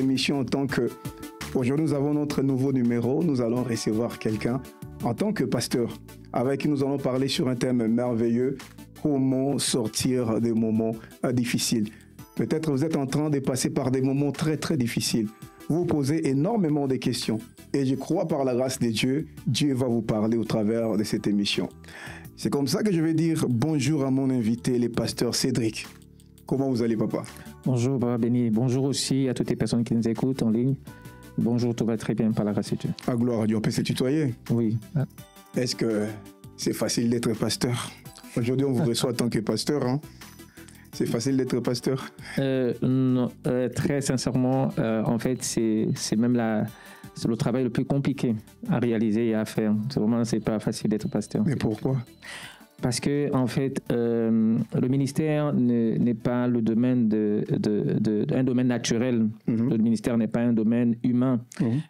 émission en tant que... Aujourd'hui, nous avons notre nouveau numéro. Nous allons recevoir quelqu'un en tant que pasteur avec qui nous allons parler sur un thème merveilleux, comment sortir des moments difficiles. Peut-être vous êtes en train de passer par des moments très, très difficiles. Vous vous posez énormément de questions. Et je crois par la grâce de Dieu, Dieu va vous parler au travers de cette émission. C'est comme ça que je vais dire bonjour à mon invité, le pasteur Cédric. Comment vous allez, papa? Bonjour, Papa Béni. Bonjour aussi à toutes les personnes qui nous écoutent en ligne. Bonjour, tout va très bien par la grâce de Dieu. À gloire à Dieu, on peut se tutoyer? Oui. Est-ce que c'est facile d'être pasteur? Aujourd'hui, on vous reçoit en tant que pasteur, hein? C'est facile d'être pasteur? Non, très sincèrement, en fait, c'est même c'est le travail le plus compliqué à réaliser et à faire. C'est pas facile d'être pasteur. Mais pourquoi? Parce que, en fait, le ministère n'est pas le domaine un domaine naturel. Le ministère n'est pas un domaine humain.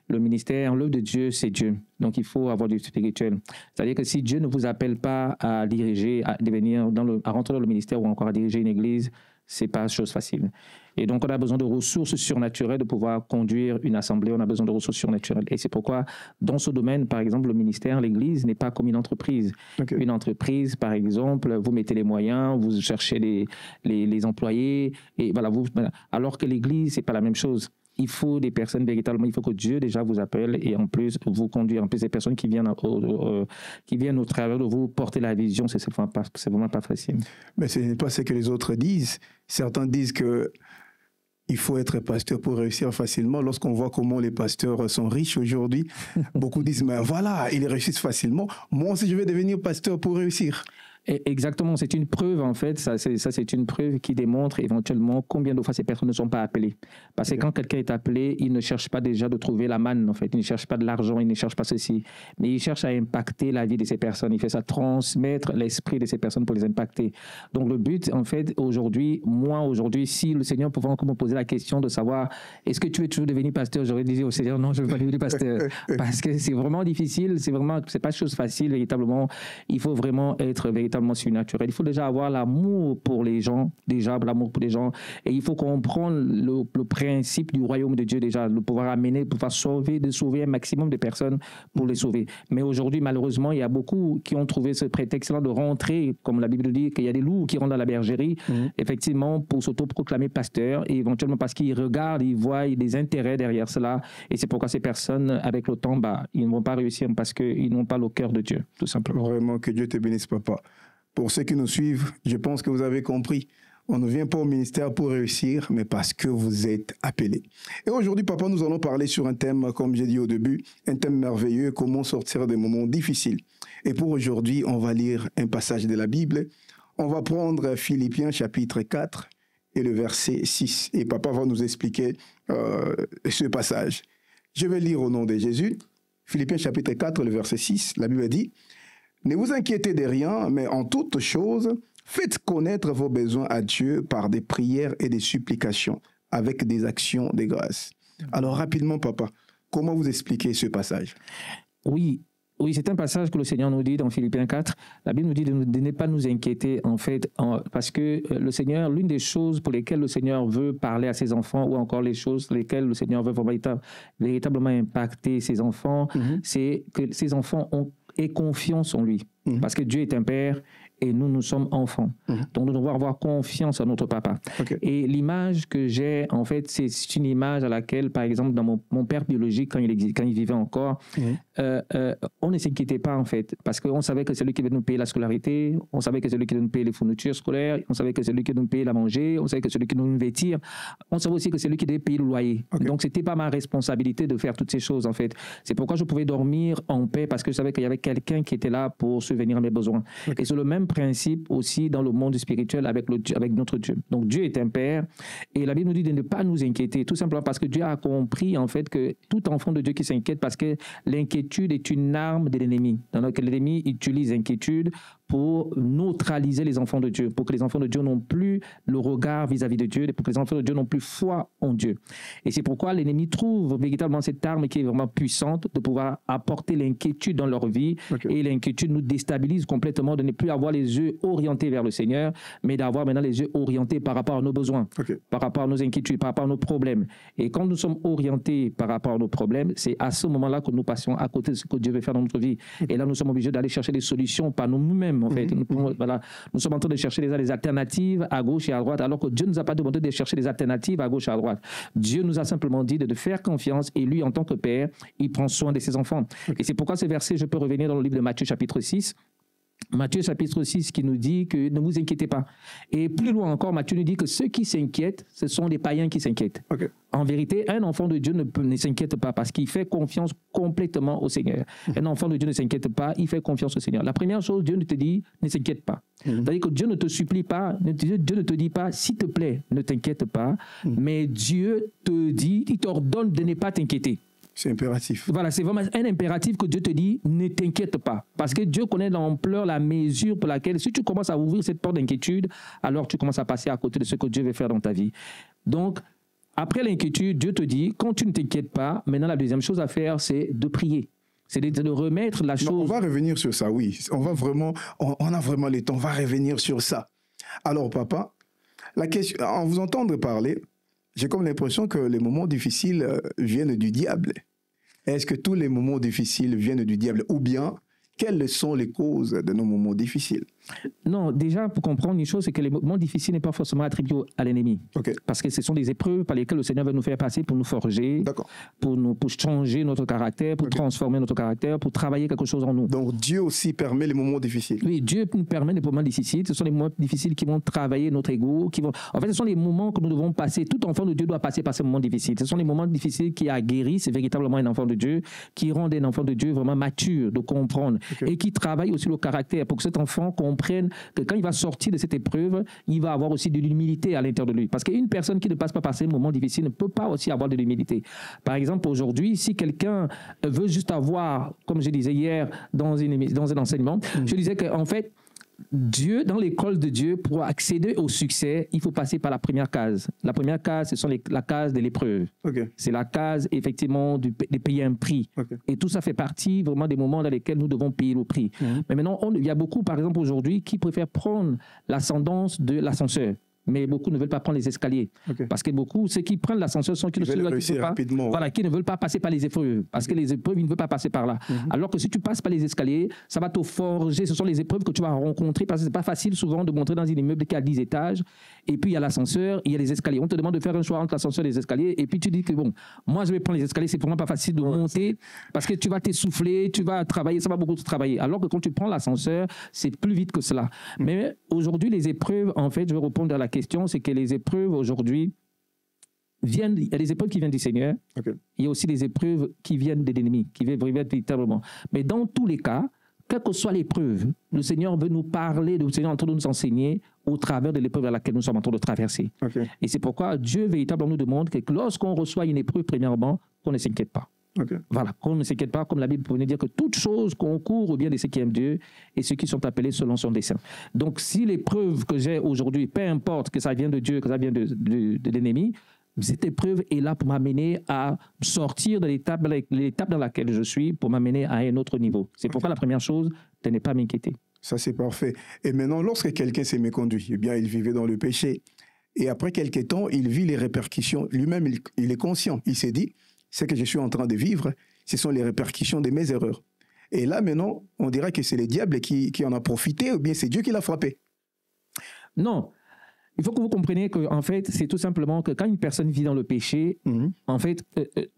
Le ministère, l'œuvre de Dieu, c'est Dieu. Donc, il faut avoir du spirituel. C'est-à-dire que si Dieu ne vous appelle pas à diriger, à rentrer dans le ministère ou encore à diriger une église, c'est pas chose facile. Et donc, on a besoin de ressources surnaturelles de pouvoir conduire une assemblée. On a besoin de ressources surnaturelles. Et c'est pourquoi, dans ce domaine, par exemple, le ministère, l'église n'est pas comme une entreprise. Okay. Une entreprise, par exemple, vous mettez les moyens, vous cherchez les employés, et voilà, alors que l'église, c'est pas la même chose. Il faut des personnes véritablement, il faut que Dieu déjà vous appelle et en plus vous conduire. En plus, des personnes qui viennent au travers de vous porter la vision, c'est vraiment pas facile. Mais ce n'est pas ce que les autres disent. Certains disent que il faut être pasteur pour réussir facilement. Lorsqu'on voit comment les pasteurs sont riches aujourd'hui, beaucoup disent, mais voilà, ils réussissent facilement. Moi aussi, je vais devenir pasteur pour réussir. Exactement, c'est une preuve en fait, c'est une preuve qui démontre éventuellement combien de fois ces personnes ne sont pas appelées. Parce que quand quelqu'un est appelé, il ne cherche pas déjà de trouver la manne en fait, il ne cherche pas de l'argent, il ne cherche pas ceci, mais il cherche à impacter la vie de ces personnes, il fait ça, transmettre l'esprit de ces personnes pour les impacter. Donc le but en fait aujourd'hui, si le Seigneur pouvait encore me poser la question de savoir est-ce que tu veux toujours devenir pasteur, j'aurais dit au Seigneur non, je ne veux pas devenir pasteur parce que c'est vraiment difficile, c'est pas chose facile véritablement, il faut vraiment être véritablement surnaturel. Il faut déjà avoir l'amour pour les gens, et il faut comprendre le principe du royaume de Dieu déjà, le pouvoir amener, pouvoir sauver un maximum de personnes pour les sauver. Mais aujourd'hui, malheureusement, il y a beaucoup qui ont trouvé ce prétexte-là de rentrer, comme la Bible dit, qu'il y a des loups qui rentrent dans la bergerie, effectivement, pour s'autoproclamer pasteur, et éventuellement parce qu'ils regardent, ils voient des intérêts derrière cela, et c'est pourquoi ces personnes, avec le temps, ils ne vont pas réussir parce qu'ils n'ont pas le cœur de Dieu, tout simplement. Vraiment, que Dieu te bénisse, papa. Pour ceux qui nous suivent, je pense que vous avez compris. On ne vient pas au ministère pour réussir, mais parce que vous êtes appelés. Et aujourd'hui, papa, nous allons parler sur un thème, comme j'ai dit au début, un thème merveilleux, comment sortir des moments difficiles. Et pour aujourd'hui, on va lire un passage de la Bible. On va prendre Philippiens chapitre 4 et le verset 6. Et papa va nous expliquer ce passage. Je vais lire au nom de Jésus. Philippiens chapitre 4, le verset 6. La Bible dit... Ne vous inquiétez de rien, mais en toutes choses, faites connaître vos besoins à Dieu par des prières et des supplications, avec des actions de grâce. Alors rapidement, papa, comment vous expliquez ce passage? Oui, c'est un passage que le Seigneur nous dit dans Philippiens 4. La Bible nous dit de ne pas nous inquiéter, en fait, parce que le Seigneur, l'une des choses pour lesquelles le Seigneur veut parler à ses enfants, ou encore les choses pour lesquelles le Seigneur veut véritablement impacter ses enfants, c'est que ses enfants aient confiance en lui. Parce que Dieu est un père et nous sommes enfants. Donc nous devons avoir confiance en notre papa. Et l'image que j'ai, en fait, c'est une image à laquelle, par exemple, dans mon père biologique, quand il vivait encore, on ne s'inquiétait pas, en fait, parce qu'on savait que c'est lui qui devait nous payer la scolarité, on savait que c'est lui qui devait nous payer les fournitures scolaires, on savait que c'est lui qui devait nous payer la manger, on savait que c'est lui qui devait nous vêtir, on savait aussi que c'est lui qui devait payer le loyer. Donc c'était pas ma responsabilité de faire toutes ces choses, en fait. C'est pourquoi je pouvais dormir en paix, parce que je savais qu'il y avait quelqu'un qui était là pour subvenir à mes besoins. Et c'est le même principe aussi dans le monde spirituel avec notre Dieu. Donc Dieu est un père et la Bible nous dit de ne pas nous inquiéter, tout simplement parce que Dieu a compris en fait que tout enfant de Dieu qui s'inquiète, parce que l'inquiétude est une arme de l'ennemi. Donc l'ennemi utilise l'inquiétude pour neutraliser les enfants de Dieu, pour que les enfants de Dieu n'ont plus le regard vis-à-vis de Dieu, pour que les enfants de Dieu n'ont plus foi en Dieu. Et c'est pourquoi l'ennemi trouve véritablement cette arme qui est vraiment puissante de pouvoir apporter l'inquiétude dans leur vie. Et l'inquiétude nous déstabilise complètement, de ne plus avoir les yeux orientés vers le Seigneur, mais d'avoir maintenant les yeux orientés par rapport à nos besoins, par rapport à nos inquiétudes, par rapport à nos problèmes. Et quand nous sommes orientés par rapport à nos problèmes, c'est à ce moment-là que nous passons à côté de ce que Dieu veut faire dans notre vie. Et là, nous sommes obligés d'aller chercher des solutions par nous-mêmes, en fait. Nous sommes en train de chercher des alternatives à gauche et à droite, alors que Dieu ne nous a pas demandé de chercher des alternatives à gauche et à droite. Dieu nous a simplement dit de faire confiance, et lui, en tant que Père, il prend soin de ses enfants. Et c'est pourquoi ce verset, je peux revenir dans le livre de Matthieu chapitre 6, Matthieu chapitre 6 qui nous dit que ne vous inquiétez pas. Et plus loin encore, Matthieu nous dit que ceux qui s'inquiètent, ce sont les païens qui s'inquiètent. En vérité, un enfant de Dieu ne s'inquiète pas parce qu'il fait confiance complètement au Seigneur. Un enfant de Dieu ne s'inquiète pas, il fait confiance au Seigneur. La première chose, Dieu ne te dit, ne s'inquiète pas. C'est-à-dire que Dieu ne te supplie pas, Dieu ne te dit pas, s'il te plaît, ne t'inquiète pas, mais Dieu te dit, il t'ordonne de ne pas t'inquiéter. C'est impératif. Voilà, c'est vraiment un impératif que Dieu te dit, ne t'inquiète pas. Parce que Dieu connaît l'ampleur, la mesure pour laquelle, si tu commences à ouvrir cette porte d'inquiétude, alors tu commences à passer à côté de ce que Dieu veut faire dans ta vie. Donc, après l'inquiétude, Dieu te dit, quand tu ne t'inquiètes pas, maintenant la deuxième chose à faire, c'est de prier. C'est de remettre la chose... Non, on va revenir sur ça, oui. On a vraiment le temps, on va revenir sur ça. Alors, papa, la question, en vous entendre parler, j'ai comme l'impression que les moments difficiles viennent du diable. Est-ce que tous les moments difficiles viennent du diable? Ou bien, quelles sont les causes de nos moments difficiles? Non, déjà, pour comprendre une chose, c'est que les moments difficiles n'est pas forcément attribué à l'ennemi. Parce que ce sont des épreuves par lesquelles le Seigneur veut nous faire passer pour nous forger, pour changer notre caractère, pour transformer notre caractère, pour travailler quelque chose en nous. Donc Dieu aussi permet les moments difficiles. Oui, Dieu nous permet les moments difficiles. Ce sont les moments difficiles qui vont travailler notre ego. En fait, ce sont les moments que nous devons passer. Tout enfant de Dieu doit passer par ces moments difficiles. Ce sont les moments difficiles qui aguerrissent véritablement un enfant de Dieu, qui rendent un enfant de Dieu vraiment mature, de comprendre, et qui travaillent aussi le caractère pour que cet enfant comprenne que quand il va sortir de cette épreuve, il va avoir aussi de l'humilité à l'intérieur de lui. Parce qu'une personne qui ne passe pas par ces moments difficiles ne peut pas aussi avoir de l'humilité. Par exemple, aujourd'hui, si quelqu'un veut juste avoir, comme je disais hier dans un enseignement, je disais qu'en fait, Dieu, dans l'école de Dieu, pour accéder au succès, il faut passer par la première case. La première case, ce sont la case de l'épreuve. C'est la case, effectivement, de payer un prix. Et tout ça fait partie vraiment des moments dans lesquels nous devons payer le prix. Mais maintenant, il y a beaucoup, par exemple, aujourd'hui, qui préfèrent prendre l'ascendance de l'ascenseur. Mais beaucoup ne veulent pas prendre les escaliers. Parce que beaucoup, ceux qui prennent l'ascenseur sont ceux qui ne veulent pas passer par les épreuves. Parce que les épreuves, ils ne veulent pas passer par là. Alors que si tu passes par les escaliers, ça va te forger. Ce sont les épreuves que tu vas rencontrer. Parce que ce n'est pas facile souvent de monter dans un immeuble qui a 10 étages. Et puis il y a l'ascenseur, il y a les escaliers. On te demande de faire un choix entre l'ascenseur et les escaliers. Et puis tu dis que bon, moi je vais prendre les escaliers. C'est pour moi pas facile de monter. Parce que tu vas t'essouffler, tu vas travailler, ça va beaucoup te travailler. Alors que quand tu prends l'ascenseur, c'est plus vite que cela. Mais aujourd'hui, les épreuves, en fait, je vais répondre à la question, c'est que les épreuves aujourd'hui il y a des épreuves qui viennent du Seigneur, il y a aussi des épreuves qui viennent de l'ennemi, qui viennent véritablement. Mais dans tous les cas, quelle que soit l'épreuve, le Seigneur veut nous parler, le Seigneur est en train de nous enseigner au travers de l'épreuve à laquelle nous sommes en train de traverser. Et c'est pourquoi Dieu véritablement nous demande que lorsqu'on reçoit une épreuve, premièrement, qu'on ne s'inquiète pas. Voilà, qu'on ne s'inquiète pas, comme la Bible venait dire que toute chose concourt au bien de ceux qui aiment Dieu et ceux qui sont appelés selon son dessein. Donc, si l'épreuve que j'ai aujourd'hui, peu importe que ça vienne de Dieu, que ça vienne de l'ennemi, cette épreuve est là pour m'amener à sortir de l'étape dans laquelle je suis, pour m'amener à un autre niveau. C'est pourquoi la première chose, de ne pas m'inquiéter. Ça, c'est parfait. Et maintenant, lorsque quelqu'un s'est méconduit, eh bien, il vivait dans le péché. Et après quelques temps, il vit les répercussions. Lui-même, il est conscient. Il s'est dit, ce que je suis en train de vivre, ce sont les répercussions de mes erreurs. Et là, maintenant, on dirait que c'est le diable qui en a profité, ou bien c'est Dieu qui l'a frappé. Non. Il faut que vous compreniez que, en fait, c'est tout simplement que quand une personne vit dans le péché, en fait,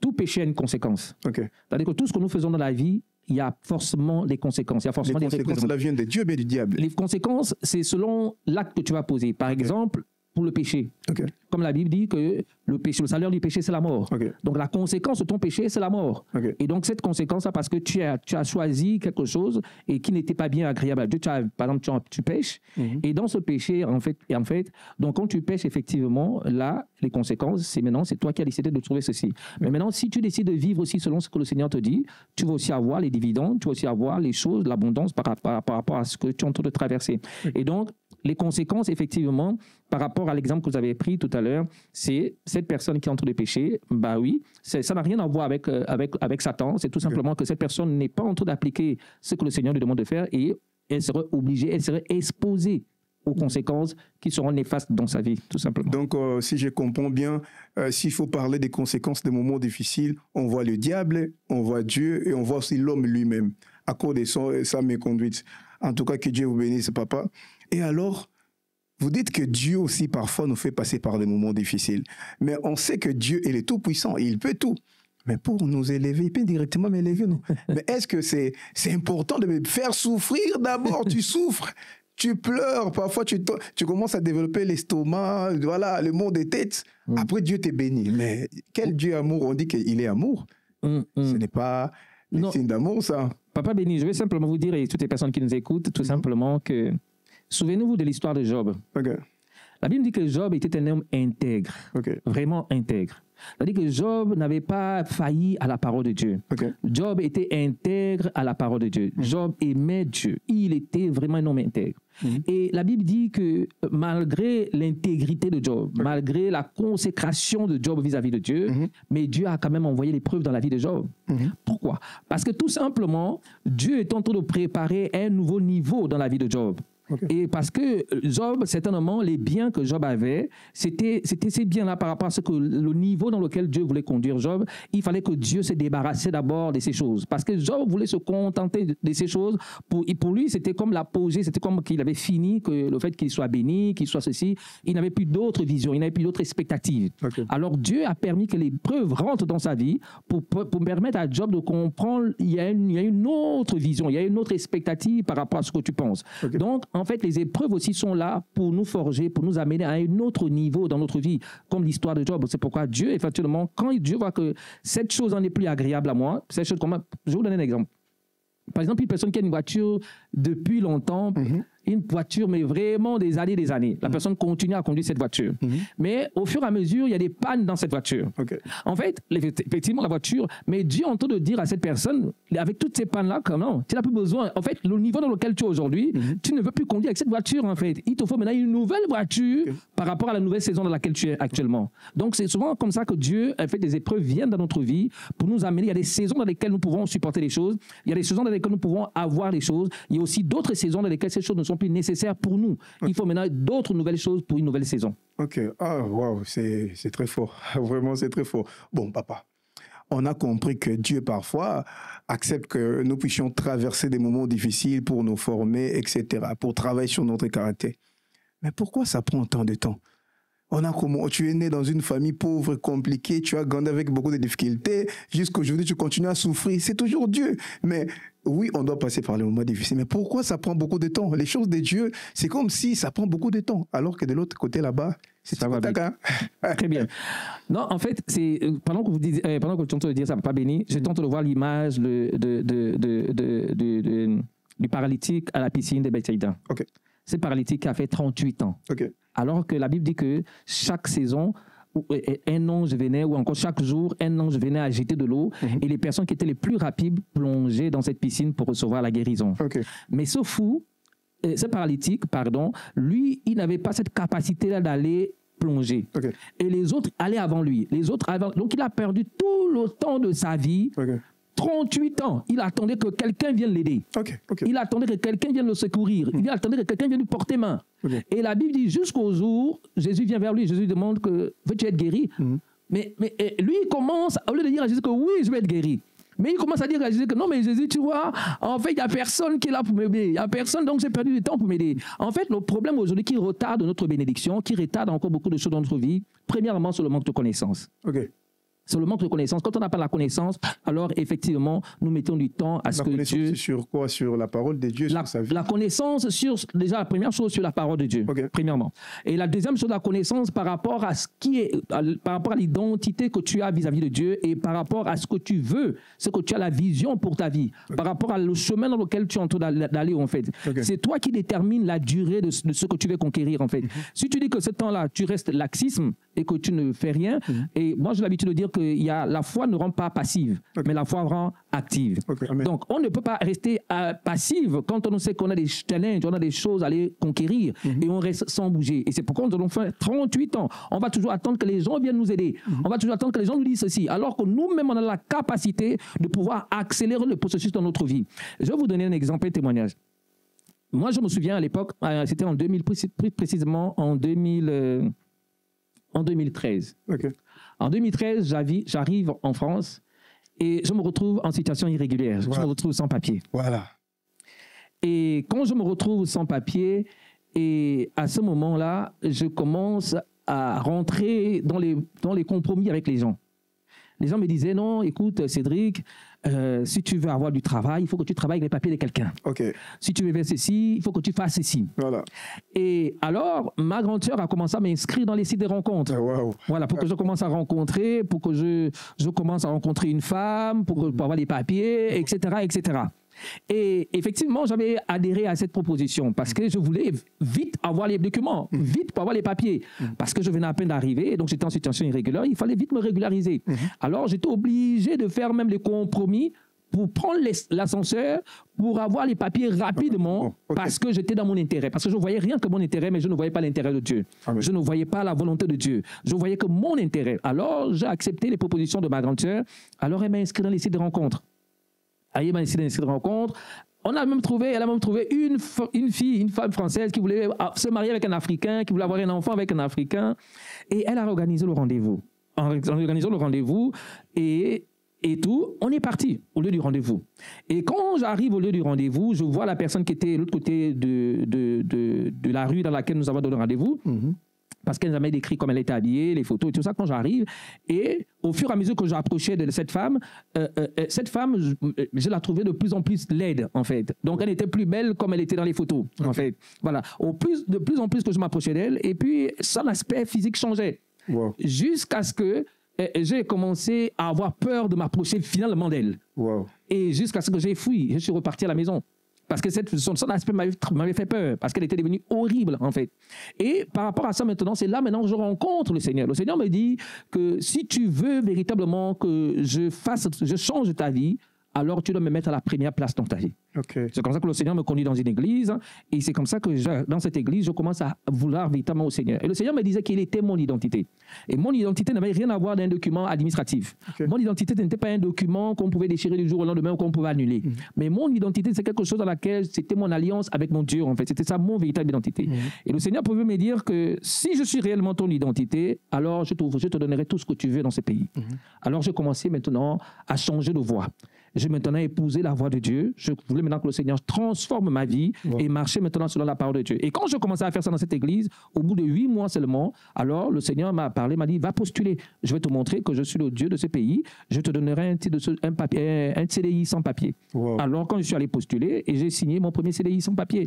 tout péché a une conséquence. C'est-à-dire que tout ce que nous faisons dans la vie, il y a forcément des conséquences. Il y a forcément les conséquences, cela vient de Dieu, mais du diable. Les conséquences, c'est selon l'acte que tu vas poser. Par exemple, pour le péché. Okay. Comme la Bible dit que le salaire du péché, c'est la mort. Okay. Donc la conséquence de ton péché, c'est la mort. Okay. Et donc cette conséquence-là, parce que tu as choisi quelque chose et qui n'était pas bien agréable à Dieu. Par exemple, tu pêches. Et dans ce péché, en fait, donc quand tu pêches, effectivement, là, les conséquences, c'est toi qui as décidé de trouver ceci. Mais maintenant, si tu décides de vivre aussi selon ce que le Seigneur te dit, tu vas aussi avoir les dividendes, tu vas aussi avoir les choses, l'abondance par rapport à ce que tu es en train de traverser. Et donc, les conséquences, effectivement, par rapport à l'exemple que vous avez pris tout à l'heure, c'est cette personne qui est en train de pécher, bah oui, ça n'a rien à voir avec Satan, c'est tout simplement que cette personne n'est pas en train d'appliquer ce que le Seigneur lui demande de faire et elle serait obligée, elle serait exposée aux conséquences qui seront néfastes dans sa vie, tout simplement. Donc, si je comprends bien, s'il faut parler des conséquences des moments difficiles, on voit le diable, on voit Dieu et on voit aussi l'homme lui-même à cause de sa méconduite. En tout cas, que Dieu vous bénisse, papa. Et alors, vous dites que Dieu aussi, parfois, nous fait passer par des moments difficiles. Mais on sait que Dieu, il est tout-puissant, il peut tout. Mais pour nous élever, il peut directement m'élever, non? Mais est-ce que c'est important de me faire souffrir d'abord? Tu souffres, tu pleures, parfois tu commences à développer l'estomac, voilà, le mot des têtes. Après, Dieu te bénit. Mais quel Dieu amour? On dit qu'il est amour. Ce n'est pas le signe d'amour, ça. Papa béni, je vais simplement vous dire, et toutes les personnes qui nous écoutent, tout simplement que souvenez-vous de l'histoire de Job. Okay. La Bible dit que Job était un homme intègre, vraiment intègre. C'est-à-dire que Job n'avait pas failli à la parole de Dieu. Job était intègre à la parole de Dieu. Job aimait Dieu. Il était vraiment un homme intègre. Et la Bible dit que malgré l'intégrité de Job, malgré la consécration de Job vis-à-vis de Dieu, mais Dieu a quand même envoyé l'épreuve dans la vie de Job. Pourquoi? Parce que tout simplement, Dieu est en train de préparer un nouveau niveau dans la vie de Job. Et parce que Job, certainement, les biens que Job avait, c'était ces biens-là par rapport à le niveau dans lequel Dieu voulait conduire Job. Il fallait que Dieu se débarrasse d'abord de ces choses. Parce que Job voulait se contenter de ces choses. Pour lui, c'était comme l'apogée, c'était comme qu'il avait fini, que le fait qu'il soit béni, qu'il soit ceci, il n'avait plus d'autres visions, il n'avait plus d'autres expectatives. Alors Dieu a permis que l'épreuve rentre dans sa vie pour permettre à Job de comprendre il y a une autre vision, il y a une autre expectative par rapport à ce que tu penses. Donc, en fait, les épreuves aussi sont là pour nous forger, pour nous amener à un autre niveau dans notre vie, comme l'histoire de Job. C'est pourquoi Dieu, effectivement, quand Dieu voit que cette chose n'en est plus agréable à moi, cette chose, je vais vous donner un exemple. Par exemple, une personne qui a une voiture depuis longtemps, une voiture, mais vraiment des années. La personne continue à conduire cette voiture. Mais au fur et à mesure, il y a des pannes dans cette voiture. En fait, effectivement, la voiture, mais Dieu est en train de dire à cette personne, avec toutes ces pannes-là, comment tu n'as plus besoin. En fait, le niveau dans lequel tu es aujourd'hui, tu ne veux plus conduire avec cette voiture, en fait. Il te faut maintenant une nouvelle voiture par rapport à la nouvelle saison dans laquelle tu es actuellement. Donc, c'est souvent comme ça que Dieu, en fait, des épreuves viennent dans notre vie pour nous amener. Il y a des saisons dans lesquelles nous pouvons supporter les choses. Il y a des saisons dans lesquelles nous pouvons avoir les choses. Il y a aussi d'autres saisons dans lesquelles ces choses ne sont plus nécessaires pour nous. Il faut maintenant d'autres nouvelles choses pour une nouvelle saison. Ok. Ah, waouh, c'est très fort. Vraiment, c'est très fort. Bon, papa, on a compris que Dieu, parfois, accepte que nous puissions traverser des moments difficiles pour nous former, etc., pour travailler sur notre caractère. Mais pourquoi ça prend tant de temps? Tu es né dans une famille pauvre, compliquée, tu as grandi avec beaucoup de difficultés, jusqu'aujourd'hui tu continues à souffrir, c'est toujours Dieu. Mais oui, on doit passer par les moments difficiles, mais pourquoi ça prend beaucoup de temps? Les choses de Dieu, c'est comme si ça prend beaucoup de temps, alors que de l'autre côté là-bas, c'est ça va bien. Très bien. Non, en fait, c'est pendant que tu tentes de dire ça, pas béni, je tente de voir l'image du paralytique à la piscine de Bethsaïda. Ce paralytique a fait 38 ans. Alors que la Bible dit que chaque saison, un ange venait, ou encore chaque jour, un ange venait agiter de l'eau, et les personnes qui étaient les plus rapides plongeaient dans cette piscine pour recevoir la guérison. Mais ce fou, ce paralytique, lui, il n'avait pas cette capacité-là d'aller plonger. Et les autres allaient avant lui. Donc, il a perdu tout le temps de sa vie. 38 ans, il attendait que quelqu'un vienne l'aider. Il attendait que quelqu'un vienne le secourir. Il attendait que quelqu'un vienne lui porter main. Et la Bible dit jusqu'au jour, Jésus vient vers lui, Jésus demande que veux-tu être guéri? Mais lui, il commence, au lieu de dire à Jésus que oui, je vais être guéri. Mais il commence à dire à Jésus que non, mais Jésus, tu vois, en fait, il n'y a personne qui est là pour m'aider. Il n'y a personne, donc j'ai perdu du temps pour m'aider. En fait, le problème aujourd'hui qui retarde notre bénédiction, qui retarde encore beaucoup de choses dans notre vie, premièrement, c'est le manque de connaissance. C'est le manque de connaissance. Quand on n'a pas la connaissance, alors effectivement, nous mettons du temps à ce que Dieu... C'est sur quoi? Sur la parole de Dieu, sur sa vie? La connaissance sur... Déjà, la première chose, sur la parole de Dieu, premièrement. Et la deuxième chose, la connaissance par rapport à ce qui est... par rapport à l'identité que tu as vis-à-vis de Dieu et par rapport à ce que tu veux, ce que tu as la vision pour ta vie, par rapport au chemin dans lequel tu es en train d'aller, en fait. C'est toi qui détermine la durée de ce que tu veux conquérir, en fait. Si tu dis que ce temps-là, tu restes laxisme et que tu ne fais rien, et moi, j'ai l'habitude de dire que la foi ne rend pas passive, mais la foi rend active. Donc, on ne peut pas rester passive quand on sait qu'on a des challenges, on a des choses à aller conquérir et on reste sans bouger. Et c'est pourquoi nous allons faire 38 ans. On va toujours attendre que les gens viennent nous aider. On va toujours attendre que les gens nous disent ceci, alors que nous-mêmes, on a la capacité de pouvoir accélérer le processus dans notre vie. Je vais vous donner un exemple, un témoignage. Moi, je me souviens à l'époque, c'était en 2000, plus précisément en 2013. En 2013, j'arrive en France et je me retrouve en situation irrégulière. Je me retrouve sans papier. Et quand je me retrouve sans papier, et à ce moment-là, je commence à rentrer dans les compromis avec les gens. Les gens me disaient, non, écoute, Cédric, si tu veux avoir du travail, il faut que tu travailles avec les papiers de quelqu'un. Si tu veux faire ceci, il faut que tu fasses ceci. Et alors, ma grande sœur a commencé à m'inscrire dans les sites de rencontres. Voilà, pour que je commence à rencontrer, pour que je commence à rencontrer une femme, pour avoir les papiers, etc., etc. Et effectivement, j'avais adhéré à cette proposition parce que je voulais vite avoir les documents, vite pour avoir les papiers, parce que je venais à peine d'arriver, donc j'étais en situation irrégulière, il fallait vite me régulariser. Alors, j'étais obligé de faire même les compromis pour prendre l'ascenseur, pour avoir les papiers rapidement, parce que j'étais dans mon intérêt. Parce que je ne voyais rien que mon intérêt, mais je ne voyais pas l'intérêt de Dieu. Je ne voyais pas la volonté de Dieu. Je voyais que mon intérêt. Alors, j'ai accepté les propositions de ma grande sœur. Alors, elle m'a inscrit dans les sites de rencontres. Elle m'a inscrit dans les sites de rencontres. Elle a même trouvé une femme française qui voulait se marier avec un Africain, qui voulait avoir un enfant avec un Africain. Et elle a organisé le rendez-vous. En organisant le rendez-vous, et tout, on est parti au lieu du rendez-vous. Et quand j'arrive au lieu du rendez-vous, je vois la personne qui était de l'autre côté de la rue dans laquelle nous avons donné rendez-vous, parce qu'elle m'avait décrit comment elle était habillée, les photos et tout ça. Quand j'arrive, et au fur et à mesure que j'approchais de cette femme, je la trouvais de plus en plus laide, en fait. Donc, elle était plus belle comme elle était dans les photos, en fait. Voilà. De plus en plus que je m'approchais d'elle, et puis son aspect physique changeait. Jusqu'à ce que j'ai commencé à avoir peur de m'approcher finalement d'elle. Et jusqu'à ce que j'ai fui, je suis reparti à la maison. Parce que son aspect m'avait fait peur, parce qu'elle était devenue horrible, en fait. Et par rapport à ça, maintenant, c'est là maintenant que je rencontre le Seigneur. Le Seigneur me dit que si tu veux véritablement que je change ta vie, alors tu dois me mettre à la première place dans ta vie. C'est comme ça que le Seigneur me conduit dans une église, et c'est comme ça que dans cette église, je commence à vouloir véritablement au Seigneur. Et le Seigneur me disait qu'il était mon identité. Et mon identité n'avait rien à voir d'un document administratif. Mon identité n'était pas un document qu'on pouvait déchirer du jour au lendemain ou qu'on pouvait annuler. Mais mon identité, c'est quelque chose dans laquelle c'était mon alliance avec mon Dieu, en fait. C'était ça, mon véritable identité. Et le Seigneur pouvait me dire que si je suis réellement ton identité, alors je te donnerai tout ce que tu veux dans ce pays. Alors j'ai commencé maintenant à changer de voie. Je maintenant épousé la voie de Dieu. Je voulais maintenant que le Seigneur transforme ma vie et marcher maintenant selon la parole de Dieu. Et quand je commençais à faire ça dans cette église, au bout de 8 mois seulement, alors le Seigneur m'a parlé, m'a dit, va postuler. Je vais te montrer que je suis le Dieu de ce pays. Je te donnerai un CDI sans papier. Alors quand je suis allé postuler, et j'ai signé mon premier CDI sans papier.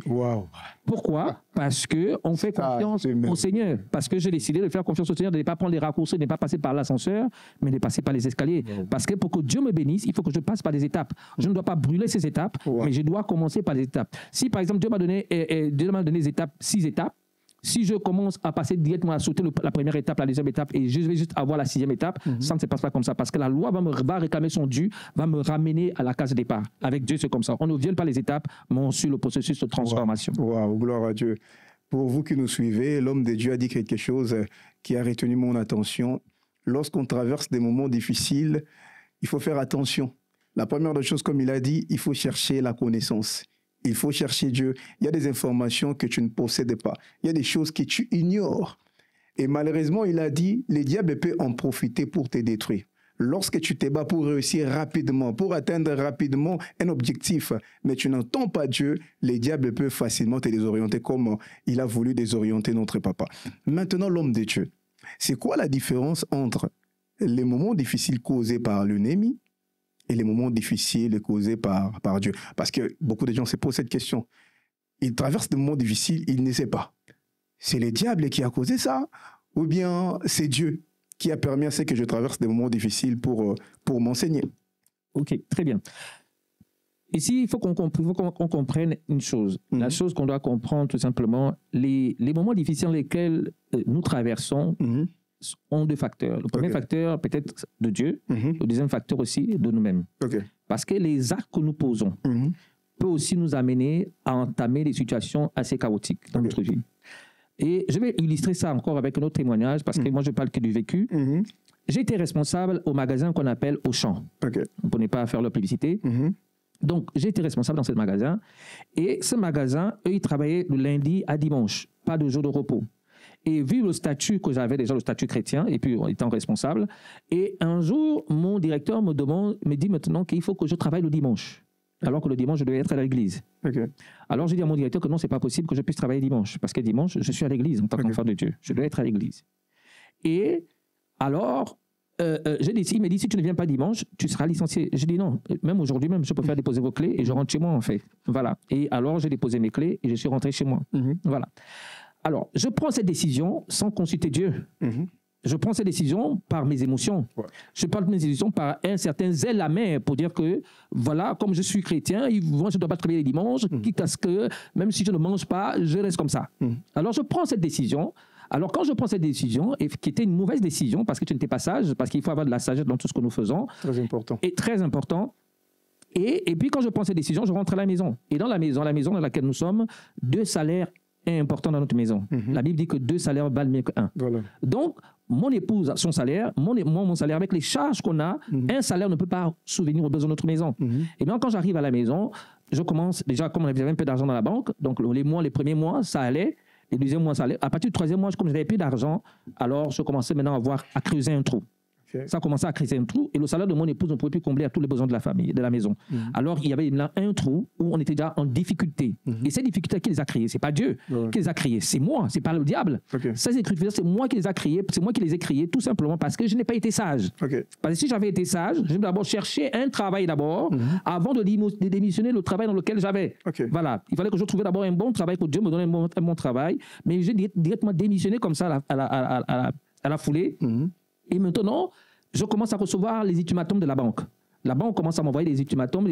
Pourquoi? Parce qu'on fait confiance au Seigneur. Parce que j'ai décidé de faire confiance au Seigneur, de ne pas prendre les raccourcis, de ne pas passer par l'ascenseur, mais de passer par les escaliers. Parce que pour que Dieu me bénisse, il faut que je passe par des étapes. Je ne dois pas brûler ces étapes, mais je dois commencer par les étapes. Si par exemple Dieu m'a donné les étapes, 6 étapes, si je commence à passer directement à sauter la première étape, la deuxième étape, et je vais juste avoir la 6e étape, ça ne se passe pas comme ça, parce que la loi va réclamer son dû, va me ramener à la case de départ. Avec Dieu, c'est comme ça. On ne vient pas les étapes, mais on suit le processus de transformation. Gloire à Dieu. Pour vous qui nous suivez, l'homme de Dieu a dit quelque chose qui a retenu mon attention. Lorsqu'on traverse des moments difficiles, il faut faire attention. La première des choses, comme il a dit, il faut chercher la connaissance. Il faut chercher Dieu. Il y a des informations que tu ne possèdes pas. Il y a des choses que tu ignores. Et malheureusement, il a dit, le diable peut en profiter pour te détruire. Lorsque tu te bats pour réussir rapidement, pour atteindre rapidement un objectif, mais tu n'entends pas Dieu, le diable peut facilement te désorienter comme il a voulu désorienter notre papa. Maintenant, l'homme de Dieu. C'est quoi la différence entre les moments difficiles causés par l'ennemi et les moments difficiles causés par Dieu. Parce que beaucoup de gens se posent cette question. Ils traversent des moments difficiles, ils ne savent pas. C'est le diable qui a causé ça ou bien c'est Dieu qui a permis à ce que je traverse des moments difficiles pour m'enseigner? Ok, très bien. Ici, il faut qu'on comprenne une chose. La chose qu'on doit comprendre, tout simplement, les moments difficiles dans lesquels nous traversons ont deux facteurs. Le premier facteur, peut-être de Dieu. Le deuxième facteur aussi, de nous-mêmes. Parce que les actes que nous posons peuvent aussi nous amener à entamer des situations assez chaotiques dans notre vie. Et je vais illustrer ça encore avec un autre témoignage, parce que moi, je parle que du vécu. J'ai été responsable au magasin qu'on appelle Auchan. Pour ne pas faire leur publicité. Donc, j'ai été responsable dans ce magasin. Et ce magasin, eux, ils travaillaient le lundi à dimanche, pas de jour de repos. Et vu le statut que j'avais déjà, le statut chrétien, et puis étant responsable, et un jour, mon directeur me dit maintenant qu'il faut que je travaille le dimanche. Alors que le dimanche, je devais être à l'église. Alors, j'ai dit à mon directeur que non, ce n'est pas possible que je puisse travailler dimanche. Parce que dimanche, je suis à l'église en tant qu'enfant de Dieu. Je dois être à l'église. Et alors, il m'a dit, si tu ne viens pas dimanche, tu seras licencié. J'ai dit non, même aujourd'hui même, je peux faire déposer vos clés et je rentre chez moi en fait. Voilà. Et alors, j'ai déposé mes clés et je suis rentré chez moi. Voilà. Alors, je prends cette décision sans consulter Dieu. Je prends cette décision par mes émotions. Je prends mes décisions par un certain zèle amer pour dire que, voilà, comme je suis chrétien, moi, je ne dois pas travailler les dimanches, quitte à ce que, même si je ne mange pas, je reste comme ça. Alors, je prends cette décision. Alors, quand je prends cette décision, et qui était une mauvaise décision, parce que tu n'étais pas sage, parce qu'il faut avoir de la sagesse dans tout ce que nous faisons. Très important. Et très important. Et puis, quand je prends cette décision, je rentre à la maison. Et dans la maison dans laquelle nous sommes, 2 salaires importants dans notre maison. La Bible dit que 2 salaires valent mieux qu'un. Voilà. Donc, mon épouse a son salaire, mon salaire, avec les charges qu'on a, un salaire ne peut pas souvenir aux besoins de notre maison. Et bien, quand j'arrive à la maison, je commence, déjà, comme j'avais un peu d'argent dans la banque, donc les premiers mois, ça allait. Les deuxièmes mois, ça allait. À partir du 3e mois, comme je n'avais plus d'argent, alors je commençais maintenant à creuser un trou. Ça commençait à creuser un trou et le salaire de mon épouse ne pouvait plus combler à tous les besoins de la famille, de la maison. Alors, il y avait là un trou où on était déjà en difficulté. Et ces difficultés, qui les a créées? Ce n'est pas Dieu qui les a créées, c'est moi, ce n'est pas le diable. Ces difficultés, c'est moi qui les a créées, c'est moi qui les ai créées tout simplement parce que je n'ai pas été sage. Parce que si j'avais été sage, je vais d'abord chercher un travail avant de démissionner le travail dans lequel j'avais. Voilà. Il fallait que je trouve d'abord un bon travail, que Dieu me donne un bon travail, mais j'ai directement démissionné comme ça à la foulée. Et maintenant, je commence à recevoir les ultimatums de la banque. La banque commence à m'envoyer des ultimatums,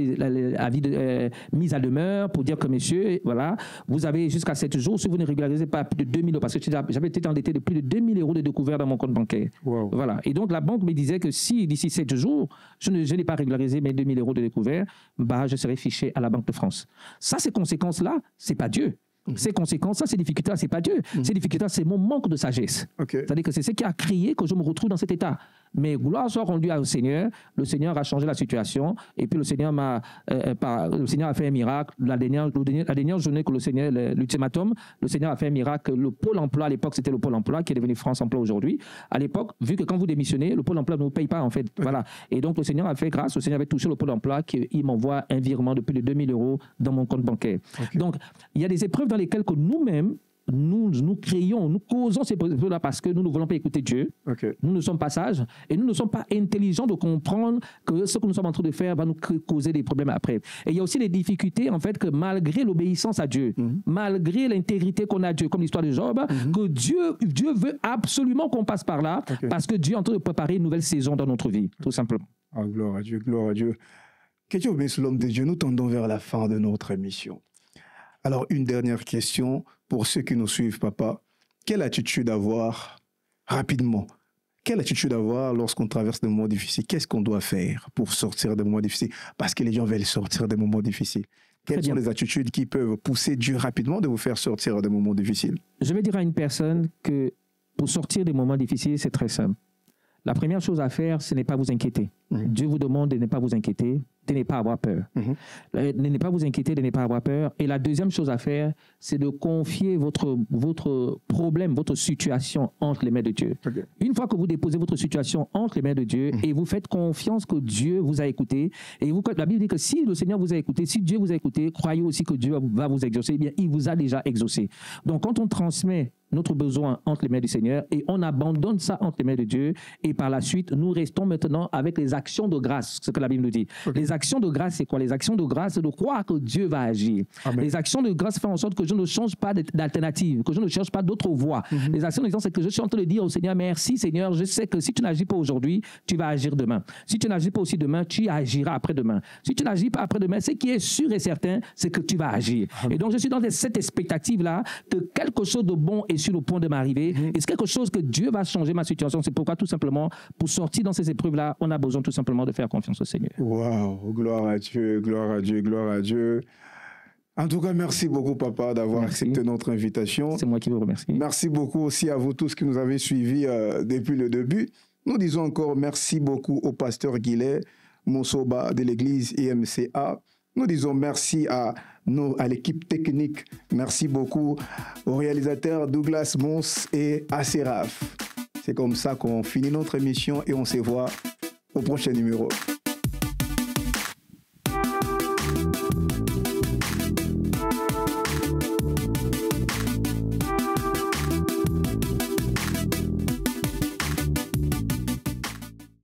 avis de mise à demeure pour dire que, monsieur, voilà, vous avez jusqu'à 7 jours, si vous ne régularisez pas plus de 2 000 euros, parce que j'avais été endetté de plus de 2 000 euros de découvert dans mon compte bancaire. Voilà. Et donc, la banque me disait que si, d'ici 7 jours, je n'ai pas régularisé mes 2 000 euros de découvert, bah, je serai fiché à la Banque de France. Ça, ces conséquences-là, c'est pas Dieu. Ces conséquences, ces difficultés-là, ce n'est pas Dieu. Ces difficultés-là, c'est mon manque de sagesse. C'est-à-dire que c'est ce qui a créé que je me retrouve dans cet état. Mais gloire soit rendue au Seigneur. Le Seigneur a changé la situation. Et puis le Seigneur a fait un miracle. La dernière journée que le Seigneur, l'ultimatum, le Seigneur a fait un miracle. Le Pôle emploi, à l'époque, c'était le Pôle emploi qui est devenu France Emploi aujourd'hui. À l'époque, vu que quand vous démissionnez, le Pôle emploi ne vous paye pas, en fait. Voilà. Et donc, le Seigneur a fait grâce. Le Seigneur avait touché le Pôle emploi qu'il m'envoie un virement de plus de 2 000 euros dans mon compte bancaire. Donc, il y a des épreuves dans lesquelles que nous-mêmes, nous créons, nous causons ces épreuves-là parce que nous ne voulons pas écouter Dieu. Nous ne sommes pas sages et nous ne sommes pas intelligents de comprendre que ce que nous sommes en train de faire va nous causer des problèmes après. Et il y a aussi des difficultés, en fait, que malgré l'obéissance à Dieu, malgré l'intégrité qu'on a à Dieu, comme l'histoire de Job, que Dieu veut absolument qu'on passe par là parce que Dieu est en train de préparer une nouvelle saison dans notre vie, tout simplement. Oh, gloire à Dieu, gloire à Dieu. Que Dieu bénisse l'homme de Dieu. Nous tendons vers la fin de notre émission. Alors, une dernière question pour ceux qui nous suivent, papa. Quelle attitude avoir rapidement? Quelle attitude avoir lorsqu'on traverse des moments difficiles? Qu'est-ce qu'on doit faire pour sortir des moments difficiles? Parce que les gens veulent sortir des moments difficiles. Quelles sont les attitudes qui peuvent pousser Dieu rapidement de vous faire sortir des moments difficiles? Je vais dire à une personne que pour sortir des moments difficiles, c'est très simple. La première chose à faire, ce n'est pas vous inquiéter. Dieu vous demande de ne pas vous inquiéter, de ne pas avoir peur. De ne pas vous inquiéter, de ne pas avoir peur. Et la deuxième chose à faire, c'est de confier votre problème, votre situation entre les mains de Dieu. Une fois que vous déposez votre situation entre les mains de Dieu et vous faites confiance que Dieu vous a écouté, et la Bible dit que si le Seigneur vous a écouté, si Dieu vous a écouté, croyez aussi que Dieu va vous exaucer. Eh bien, il vous a déjà exaucé. Donc, quand on transmet notre besoin entre les mains du Seigneur et on abandonne ça entre les mains de Dieu et par la suite, nous restons maintenant avec les actions de grâce, ce que la Bible nous dit. Okay. Les actions de grâce, c'est quoi? Les actions de grâce, c'est de croire que Dieu va agir. Amen. Les actions de grâce font en sorte que je ne change pas d'alternative, que je ne cherche pas d'autres voies. Les actions de grâce, c'est que je suis en train de dire au Seigneur, merci Seigneur, je sais que si tu n'agis pas aujourd'hui, tu vas agir demain. Si tu n'agis pas aussi demain, tu agiras après-demain. Si tu n'agis pas après-demain, ce qui est sûr et certain, c'est que tu vas agir. Et donc, je suis dans cette expectative-là que quelque chose de bon est sur le point de m'arriver et c'est quelque chose que Dieu va changer ma situation. C'est pourquoi, tout simplement, pour sortir dans ces épreuves-là, on a besoin tout simplement de faire confiance au Seigneur. Waouh, gloire à Dieu, gloire à Dieu, gloire à Dieu. En tout cas, merci beaucoup, papa, d'avoir accepté notre invitation. C'est moi qui vous remercie. Merci beaucoup aussi à vous tous qui nous avez suivis depuis le début. Nous disons encore merci beaucoup au pasteur Guillet Monsoba de l'église IMCA. Nous disons merci à l'équipe technique. Merci beaucoup aux réalisateurs Douglas Mons et Aseraf. C'est comme ça qu'on finit notre émission et on se voit au prochain numéro.